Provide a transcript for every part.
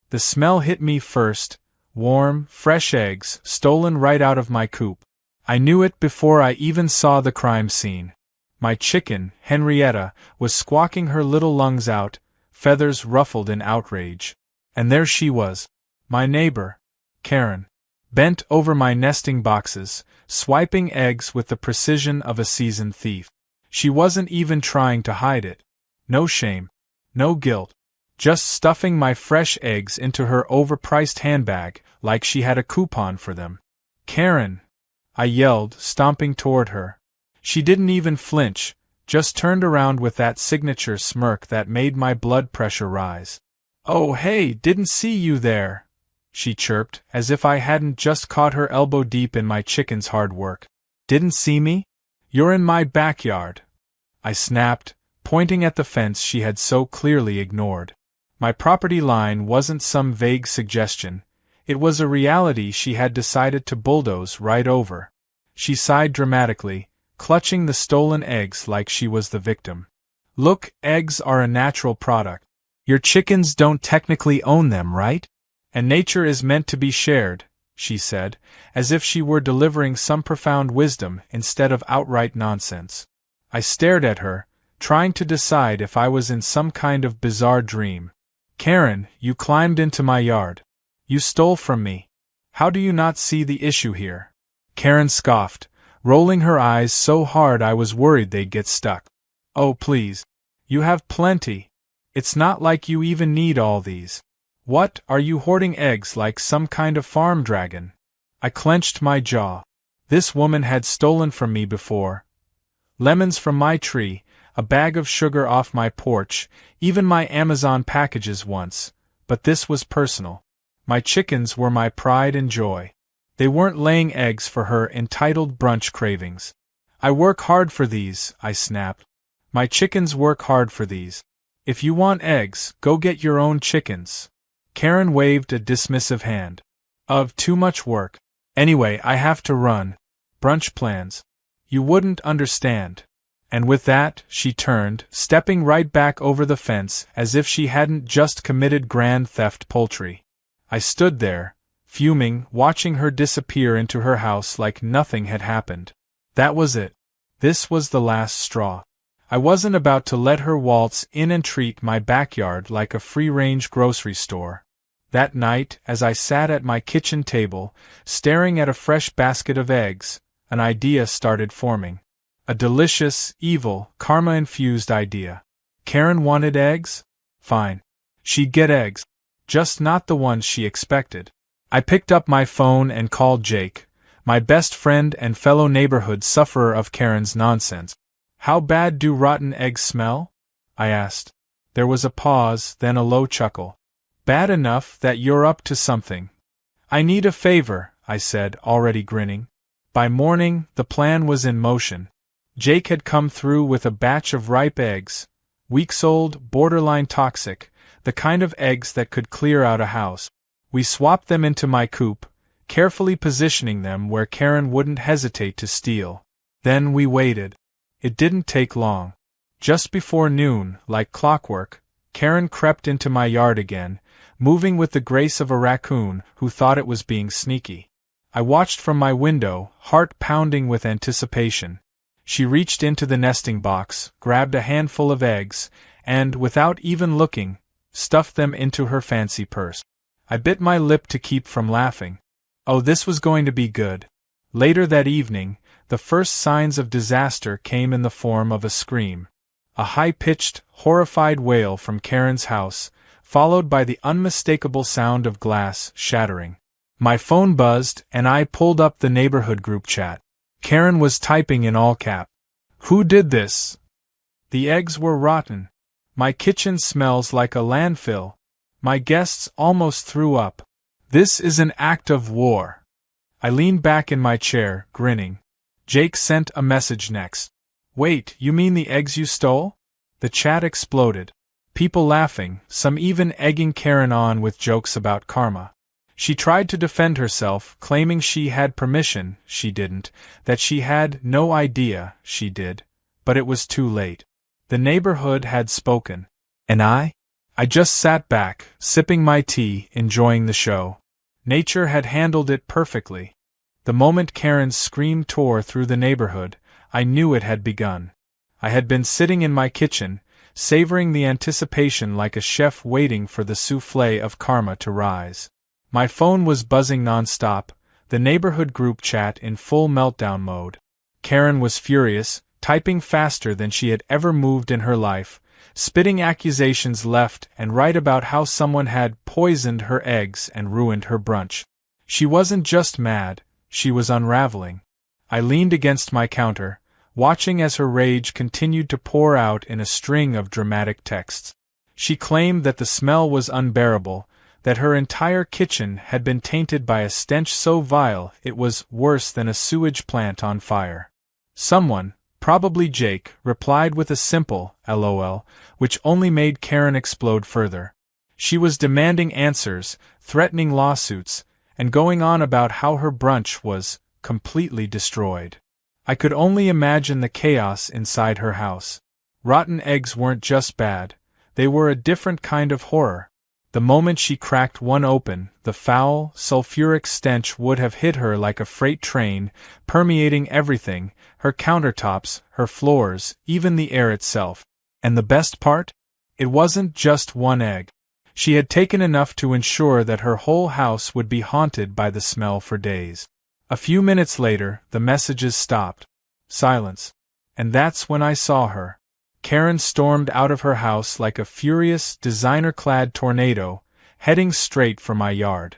The smell hit me first, warm, fresh eggs, stolen right out of my coop. I knew it before I even saw the crime scene. My chicken, Henrietta, was squawking her little lungs out, feathers ruffled in outrage. And there she was, my neighbor, Karen, bent over my nesting boxes, swiping eggs with the precision of a seasoned thief. She wasn't even trying to hide it. No shame, no guilt, just stuffing my fresh eggs into her overpriced handbag like she had a coupon for them. Karen! I yelled, stomping toward her. She didn't even flinch, just turned around with that signature smirk that made my blood pressure rise. "Oh hey, didn't see you there," she chirped, as if I hadn't just caught her elbow deep in my chicken's hard work. "Didn't see me? You're in my backyard," I snapped, pointing at the fence she had so clearly ignored. My property line wasn't some vague suggestion. It was a reality she had decided to bulldoze right over. She sighed dramatically, clutching the stolen eggs like she was the victim. "Look, eggs are a natural product. Your chickens don't technically own them, right? And nature is meant to be shared," she said, as if she were delivering some profound wisdom instead of outright nonsense. I stared at her, trying to decide if I was in some kind of bizarre dream. "Karen, you climbed into my yard. You stole from me. How do you not see the issue here?" Karen scoffed, rolling her eyes so hard I was worried they'd get stuck. "Oh please. You have plenty. It's not like you even need all these. What, are you hoarding eggs like some kind of farm dragon?" I clenched my jaw. This woman had stolen from me before. Lemons from my tree, a bag of sugar off my porch, even my Amazon packages once, but this was personal. My chickens were my pride and joy. They weren't laying eggs for her entitled brunch cravings. "I work hard for these," I snapped. "My chickens work hard for these. If you want eggs, go get your own chickens." Karen waved a dismissive hand. "Of too much work. Anyway, I have to run. Brunch plans. You wouldn't understand." And with that, she turned, stepping right back over the fence as if she hadn't just committed grand theft poultry. I stood there, fuming, watching her disappear into her house like nothing had happened. That was it. This was the last straw. I wasn't about to let her waltz in and treat my backyard like a free-range grocery store. That night, as I sat at my kitchen table, staring at a fresh basket of eggs, an idea started forming. A delicious, evil, karma-infused idea. Karen wanted eggs? Fine. She'd get eggs. Just not the ones she expected. I picked up my phone and called Jake, my best friend and fellow neighborhood sufferer of Karen's nonsense. "How bad do rotten eggs smell?" I asked. There was a pause, then a low chuckle. "Bad enough that you're up to something." "I need a favor," I said, already grinning. By morning, the plan was in motion. Jake had come through with a batch of ripe eggs, weeks old, borderline toxic, the kind of eggs that could clear out a house. We swapped them into my coop, carefully positioning them where Karen wouldn't hesitate to steal. Then we waited. It didn't take long. Just before noon, like clockwork, Karen crept into my yard again, moving with the grace of a raccoon who thought it was being sneaky. I watched from my window, heart pounding with anticipation. She reached into the nesting box, grabbed a handful of eggs, and, without even looking, stuffed them into her fancy purse. I bit my lip to keep from laughing. Oh, this was going to be good. Later that evening, the first signs of disaster came in the form of a scream. A high-pitched, horrified wail from Karen's house, followed by the unmistakable sound of glass shattering. My phone buzzed, and I pulled up the neighborhood group chat. Karen was typing in all caps. "Who did this? The eggs were rotten. My kitchen smells like a landfill. My guests almost threw up. This is an act of war." I leaned back in my chair, grinning. Jake sent a message next. "Wait, you mean the eggs you stole?" The chat exploded. People laughing, some even egging Karen on with jokes about karma. She tried to defend herself, claiming she had permission, she didn't, that she had no idea, she did, but it was too late. The neighborhood had spoken. And I I just sat back, sipping my tea, enjoying the show. Nature had handled it perfectly. The moment Karen's scream tore through the neighborhood, I knew it had begun. I had been sitting in my kitchen, savoring the anticipation like a chef waiting for the soufflé of karma to rise. My phone was buzzing non-stop, the neighborhood group chat in full meltdown mode. Karen was furious, typing faster than she had ever moved in her life, spitting accusations left and right about how someone had poisoned her eggs and ruined her brunch. She wasn't just mad, she was unraveling. I leaned against my counter, watching as her rage continued to pour out in a string of dramatic texts. She claimed that the smell was unbearable, that her entire kitchen had been tainted by a stench so vile it was worse than a sewage plant on fire. Someone, probably Jake, replied with a simple LOL, which only made Karen explode further. She was demanding answers, threatening lawsuits, and going on about how her brunch was completely destroyed. I could only imagine the chaos inside her house. Rotten eggs weren't just bad, they were a different kind of horror. The moment she cracked one open, the foul, sulfuric stench would have hit her like a freight train, permeating everything, her countertops, her floors, even the air itself. And the best part? It wasn't just one egg. She had taken enough to ensure that her whole house would be haunted by the smell for days. A few minutes later, the messages stopped. Silence. And that's when I saw her. Karen stormed out of her house like a furious, designer-clad tornado, heading straight for my yard.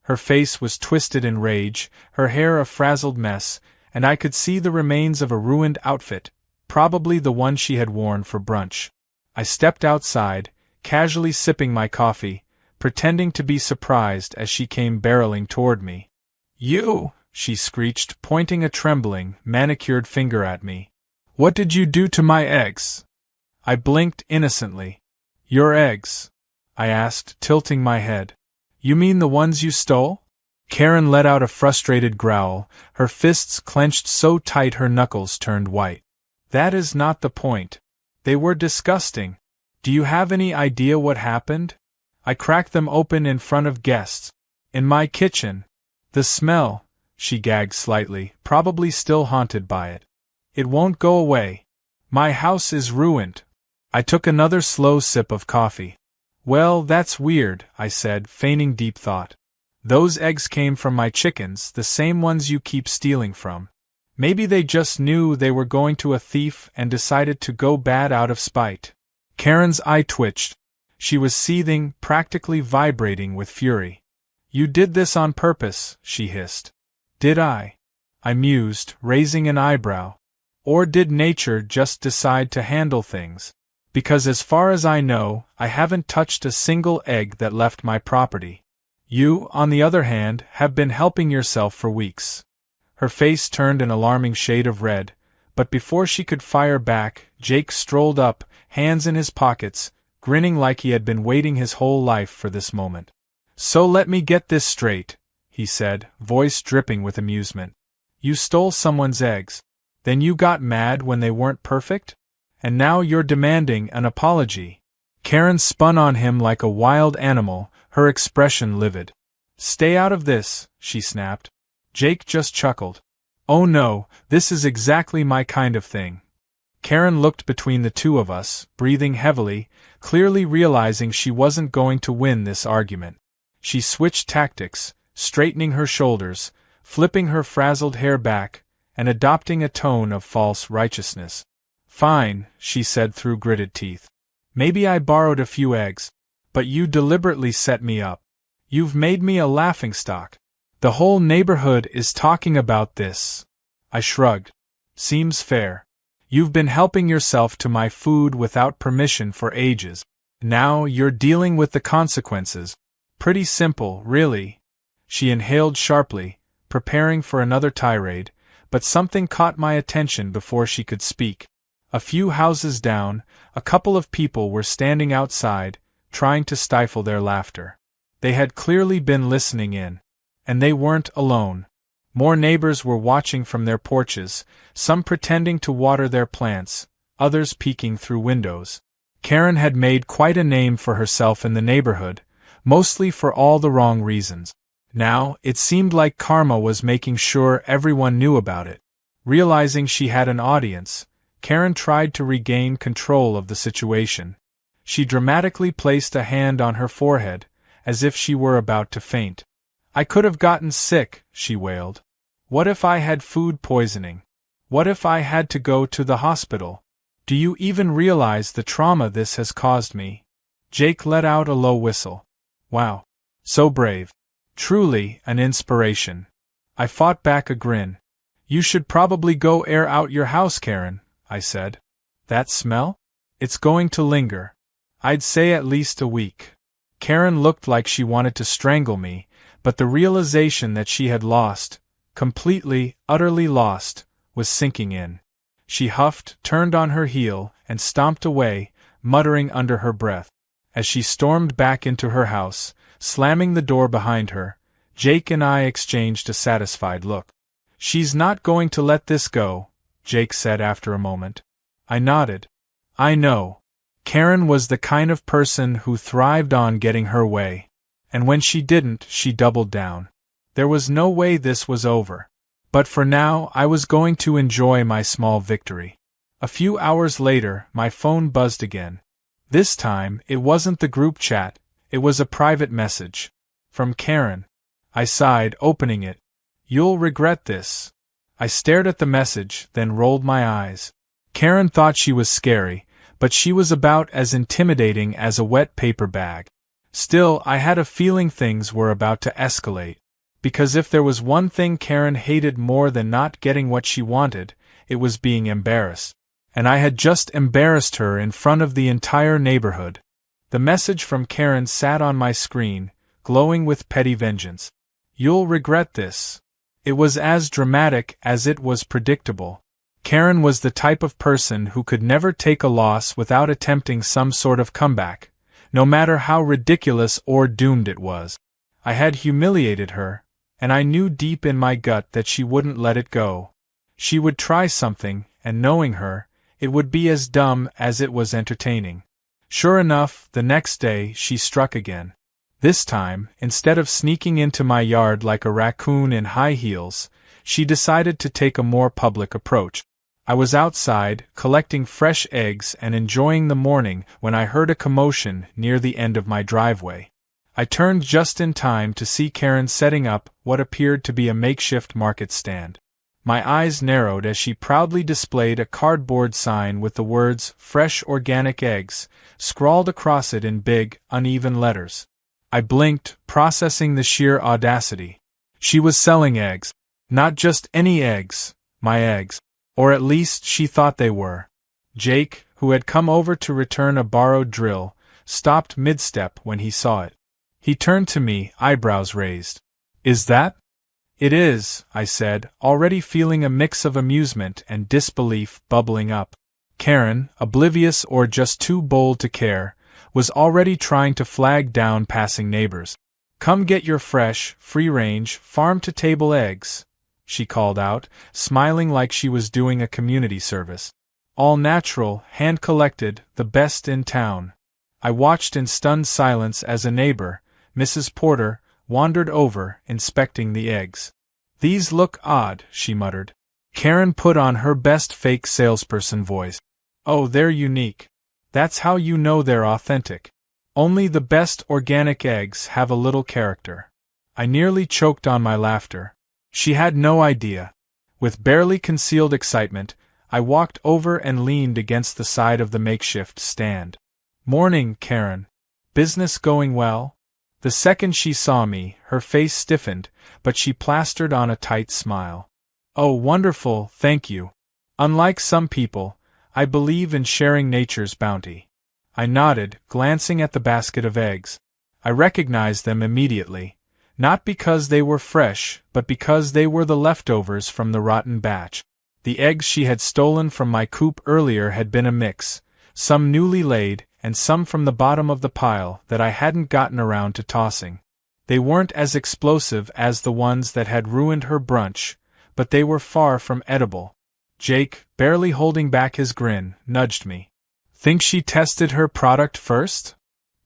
Her face was twisted in rage, her hair a frazzled mess, and I could see the remains of a ruined outfit, probably the one she had worn for brunch. I stepped outside, casually sipping my coffee, pretending to be surprised as she came barreling toward me. "You!" she screeched, pointing a trembling, manicured finger at me. "What did you do to my eggs?" I blinked innocently. "Your eggs?" I asked, tilting my head. "You mean the ones you stole?" Karen let out a frustrated growl, her fists clenched so tight her knuckles turned white. "That is not the point. They were disgusting. Do you have any idea what happened? I cracked them open in front of guests. In my kitchen. The smell," she gagged slightly, probably still haunted by it. "It won't go away. My house is ruined." I took another slow sip of coffee. "Well, that's weird," I said, feigning deep thought. "Those eggs came from my chickens, the same ones you keep stealing from. Maybe they just knew they were going to a thief and decided to go bad out of spite." Karen's eye twitched. She was seething, practically vibrating with fury. "You did this on purpose," she hissed. "Did I?" I mused, raising an eyebrow. "Or did nature just decide to handle things? Because as far as I know, I haven't touched a single egg that left my property. You, on the other hand, have been helping yourself for weeks." Her face turned an alarming shade of red, but before she could fire back, Jake strolled up, hands in his pockets, grinning like he had been waiting his whole life for this moment. "So let me get this straight," he said, voice dripping with amusement. "You stole someone's eggs. Then you got mad when they weren't perfect? And now you're demanding an apology." Karen spun on him like a wild animal, her expression livid. "Stay out of this," she snapped. Jake just chuckled. "Oh no, this is exactly my kind of thing." Karen looked between the two of us, breathing heavily, clearly realizing she wasn't going to win this argument. She switched tactics, straightening her shoulders, flipping her frazzled hair back, and adopting a tone of false righteousness. "Fine," she said through gritted teeth. "Maybe I borrowed a few eggs, but you deliberately set me up. You've made me a laughingstock. The whole neighborhood is talking about this." I shrugged. "Seems fair. You've been helping yourself to my food without permission for ages. Now you're dealing with the consequences. Pretty simple, really." She inhaled sharply, preparing for another tirade, but something caught my attention before she could speak. A few houses down, a couple of people were standing outside, trying to stifle their laughter. They had clearly been listening in. And they weren't alone. More neighbors were watching from their porches, some pretending to water their plants, others peeking through windows. Karen had made quite a name for herself in the neighborhood, mostly for all the wrong reasons. Now, it seemed like karma was making sure everyone knew about it. Realizing she had an audience, Karen tried to regain control of the situation. She dramatically placed a hand on her forehead, as if she were about to faint. "I could have gotten sick," she wailed. "What if I had food poisoning? What if I had to go to the hospital? Do you even realize the trauma this has caused me?" Jake let out a low whistle. "Wow. So brave. Truly an inspiration." I fought back a grin. "You should probably go air out your house, Karen," I said. "That smell? It's going to linger. I'd say at least a week." Karen looked like she wanted to strangle me, but the realization that she had lost, completely, utterly lost, was sinking in. She huffed, turned on her heel, and stomped away, muttering under her breath. As she stormed back into her house, slamming the door behind her, Jake and I exchanged a satisfied look. "She's not going to let this go," Jake said after a moment. I nodded. I know. Karen was the kind of person who thrived on getting her way. And when she didn't, she doubled down. There was no way this was over. But for now, I was going to enjoy my small victory. A few hours later, my phone buzzed again. This time, it wasn't the group chat, it was a private message. From Karen. I sighed, opening it. "You'll regret this." I stared at the message, then rolled my eyes. Karen thought she was scary, but she was about as intimidating as a wet paper bag. Still, I had a feeling things were about to escalate. Because if there was one thing Karen hated more than not getting what she wanted, it was being embarrassed. And I had just embarrassed her in front of the entire neighborhood. The message from Karen sat on my screen, glowing with petty vengeance. "You'll regret this." It was as dramatic as it was predictable. Karen was the type of person who could never take a loss without attempting some sort of comeback, no matter how ridiculous or doomed it was. I had humiliated her, and I knew deep in my gut that she wouldn't let it go. She would try something, and knowing her, it would be as dumb as it was entertaining. Sure enough, the next day she struck again. This time, instead of sneaking into my yard like a raccoon in high heels, she decided to take a more public approach. I was outside, collecting fresh eggs and enjoying the morning when I heard a commotion near the end of my driveway. I turned just in time to see Karen setting up what appeared to be a makeshift market stand. My eyes narrowed as she proudly displayed a cardboard sign with the words "Fresh Organic Eggs" scrawled across it in big, uneven letters. I blinked, processing the sheer audacity. She was selling eggs. Not just any eggs, my eggs. Or at least she thought they were. Jake, who had come over to return a borrowed drill, stopped mid-step when he saw it. He turned to me, eyebrows raised. "Is that?" "It is," I said, already feeling a mix of amusement and disbelief bubbling up. Karen, oblivious or just too bold to care, was already trying to flag down passing neighbors. "Come get your fresh, free-range, farm-to-table eggs," she called out, smiling like she was doing a community service. "All natural, hand-collected, the best in town." I watched in stunned silence as a neighbor, Mrs. Porter, wandered over, inspecting the eggs. "These look odd," she muttered. Karen put on her best fake salesperson voice. "Oh, they're unique. That's how you know they're authentic. Only the best organic eggs have a little character." I nearly choked on my laughter. She had no idea. With barely concealed excitement, I walked over and leaned against the side of the makeshift stand. "Morning, Karen. Business going well?" The second she saw me, her face stiffened, but she plastered on a tight smile. "Oh, wonderful, thank you. Unlike some people, I believe in sharing nature's bounty." I nodded, glancing at the basket of eggs. I recognized them immediately, not because they were fresh, but because they were the leftovers from the rotten batch. The eggs she had stolen from my coop earlier had been a mix, some newly laid, and some from the bottom of the pile that I hadn't gotten around to tossing. They weren't as explosive as the ones that had ruined her brunch, but they were far from edible. Jake, barely holding back his grin, nudged me. Think she tested her product first?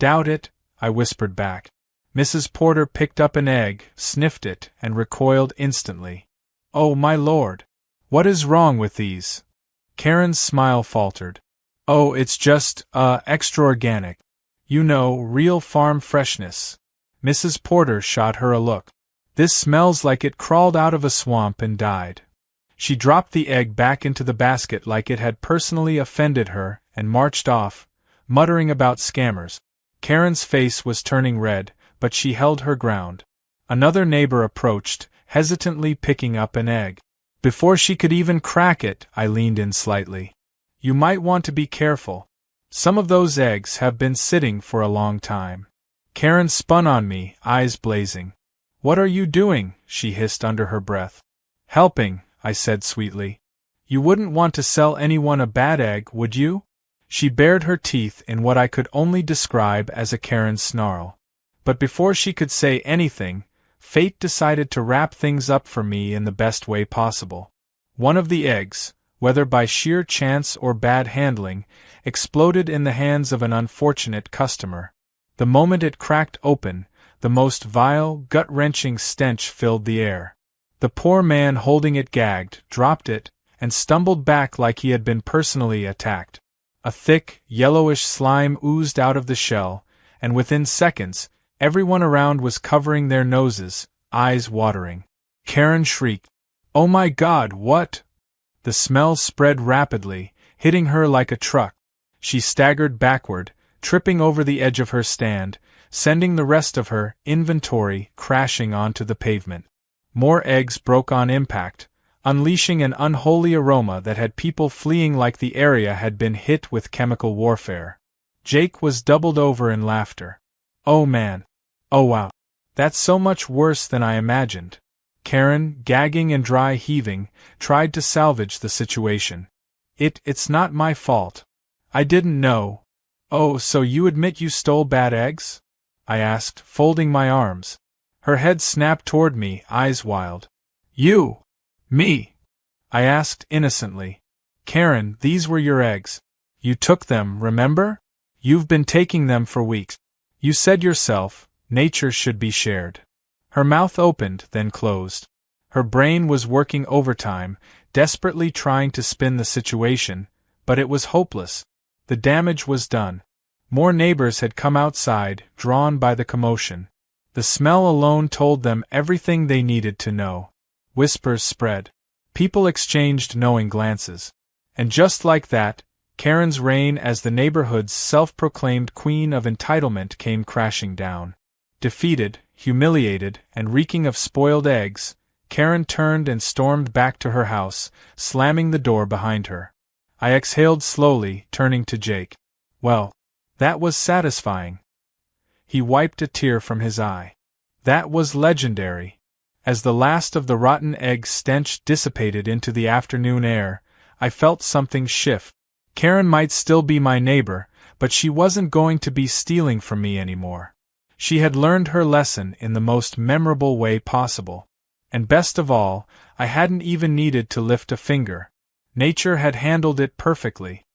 Doubt it, I whispered back. Mrs. Porter picked up an egg, sniffed it, and recoiled instantly. Oh, my lord! What is wrong with these? Karen's smile faltered. Oh, it's just, extra organic. You know, real farm freshness. Mrs. Porter shot her a look. This smells like it crawled out of a swamp and died. She dropped the egg back into the basket like it had personally offended her and marched off, muttering about scammers. Karen's face was turning red, but she held her ground. Another neighbor approached, hesitantly picking up an egg. Before she could even crack it, I leaned in slightly. You might want to be careful. Some of those eggs have been sitting for a long time. Karen spun on me, eyes blazing. What are you doing? She hissed under her breath. Helping, I said sweetly. You wouldn't want to sell anyone a bad egg, would you? She bared her teeth in what I could only describe as a Karen snarl. But before she could say anything, fate decided to wrap things up for me in the best way possible. One of the eggs, whether by sheer chance or bad handling, exploded in the hands of an unfortunate customer. The moment it cracked open, the most vile, gut-wrenching stench filled the air. The poor man holding it gagged, dropped it, and stumbled back like he had been personally attacked. A thick, yellowish slime oozed out of the shell, and within seconds, everyone around was covering their noses, eyes watering. Karen shrieked, "Oh my God, what?" The smell spread rapidly, hitting her like a truck. She staggered backward, tripping over the edge of her stand, sending the rest of her inventory crashing onto the pavement. More eggs broke on impact, unleashing an unholy aroma that had people fleeing like the area had been hit with chemical warfare. Jake was doubled over in laughter. Oh man. Oh wow. That's so much worse than I imagined. Karen, gagging and dry heaving, tried to salvage the situation. It's not my fault. I didn't know. Oh, so you admit you stole bad eggs? I asked, folding my arms. Her head snapped toward me, eyes wild. You? Me? I asked innocently. Karen, these were your eggs. You took them, remember? You've been taking them for weeks. You said yourself, nature should be shared. Her mouth opened, then closed. Her brain was working overtime, desperately trying to spin the situation, but it was hopeless. The damage was done. More neighbors had come outside, drawn by the commotion. The smell alone told them everything they needed to know. Whispers spread. People exchanged knowing glances. And just like that, Karen's reign as the neighborhood's self-proclaimed queen of entitlement came crashing down. Defeated, humiliated, and reeking of spoiled eggs, Karen turned and stormed back to her house, slamming the door behind her. I exhaled slowly, turning to Jake. Well, that was satisfying. He wiped a tear from his eye. That was legendary. As the last of the rotten egg stench dissipated into the afternoon air, I felt something shift. Karen might still be my neighbor, but she wasn't going to be stealing from me anymore. She had learned her lesson in the most memorable way possible. And best of all, I hadn't even needed to lift a finger. Nature had handled it perfectly.